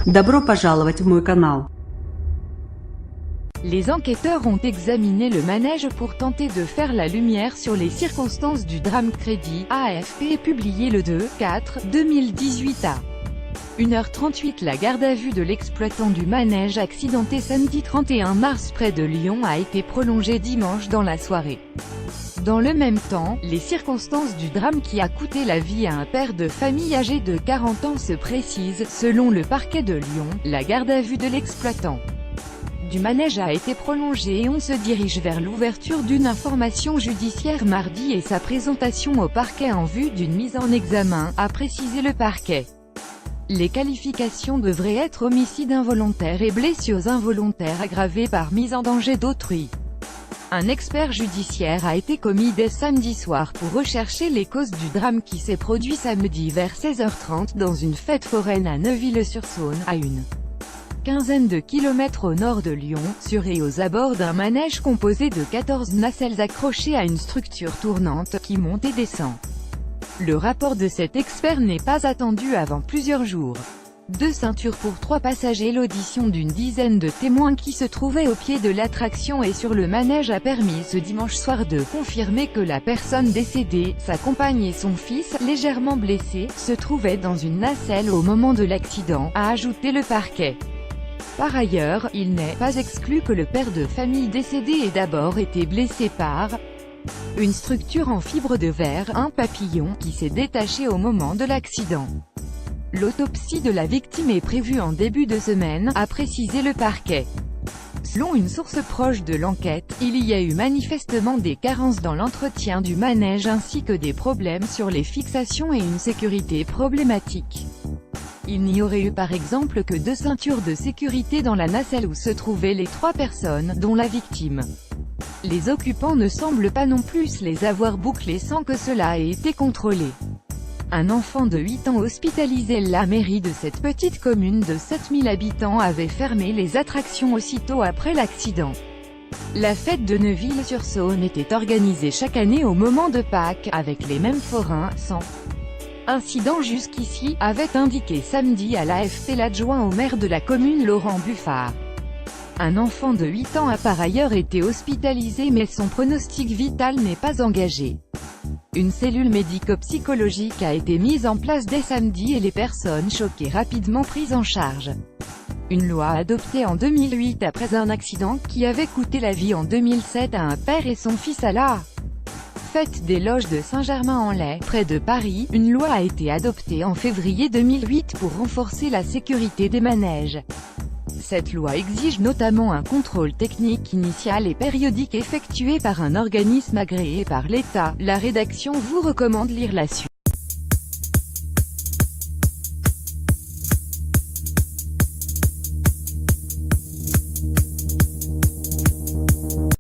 Добро пожаловать в мой канал. Les enquêteurs ont examiné le manège pour tenter de faire la lumière sur les circonstances du drame. Crédit AFP publié le 2/4/2018 à 1h38. La garde à vue de l'exploitant du manège accidenté samedi 31 mars près de Lyon a été prolongée dimanche dans la soirée. Dans le même temps, les circonstances du drame qui a coûté la vie à un père de famille âgé de 40 ans se précisent. Selon le parquet de Lyon, la garde à vue de l'exploitant du manège a été prolongée et on se dirige vers l'ouverture d'une information judiciaire mardi et sa présentation au parquet en vue d'une mise en examen, a précisé le parquet. Les qualifications devraient être homicide involontaire et blessures involontaires aggravées par mise en danger d'autrui. Un expert judiciaire a été commis dès samedi soir pour rechercher les causes du drame qui s'est produit samedi vers 16h30 dans une fête foraine à Neuville-sur-Saône, à une quinzaine de kilomètres au nord de Lyon, sur et aux abords d'un manège composé de 14 nacelles accrochées à une structure tournante, qui monte et descend. Le rapport de cet expert n'est pas attendu avant plusieurs jours. 2 ceintures pour 3 passagers. L'audition d'une dizaine de témoins qui se trouvaient au pied de l'attraction et sur le manège a permis ce dimanche soir de confirmer que la personne décédée, sa compagne et son fils, légèrement blessés, se trouvaient dans une nacelle au moment de l'accident, a ajouté le parquet. Par ailleurs, il n'est pas exclu que le père de famille décédé ait d'abord été blessé par une structure en fibre de verre, un papillon, qui s'est détaché au moment de l'accident. L'autopsie de la victime est prévue en début de semaine, a précisé le parquet. Selon une source proche de l'enquête, il y a eu manifestement des carences dans l'entretien du manège ainsi que des problèmes sur les fixations et une sécurité problématique. Il n'y aurait eu par exemple que 2 ceintures de sécurité dans la nacelle où se trouvaient les 3 personnes, dont la victime. Les occupants ne semblent pas non plus les avoir bouclées sans que cela ait été contrôlé. Un enfant de 8 ans hospitalisé. La mairie de cette petite commune de 7000 habitants avait fermé les attractions aussitôt après l'accident. La fête de Neuville-sur-Saône était organisée chaque année au moment de Pâques, avec les mêmes forains, sans incident jusqu'ici, avait indiqué samedi à l'AFP l'adjoint au maire de la commune Laurent Buffard. Un enfant de 8 ans a par ailleurs été hospitalisé mais son pronostic vital n'est pas engagé. Une cellule médico-psychologique a été mise en place dès samedi et les personnes choquées rapidement prises en charge. Une loi adoptée en 2008 après un accident qui avait coûté la vie en 2007 à un père et son fils à la fête des Loges de Saint-Germain-en-Laye, près de Paris. Une loi a été adoptée en février 2008 pour renforcer la sécurité des manèges. Cette loi exige notamment un contrôle technique initial et périodique effectué par un organisme agréé par l'État. La rédaction vous recommande lire la suite.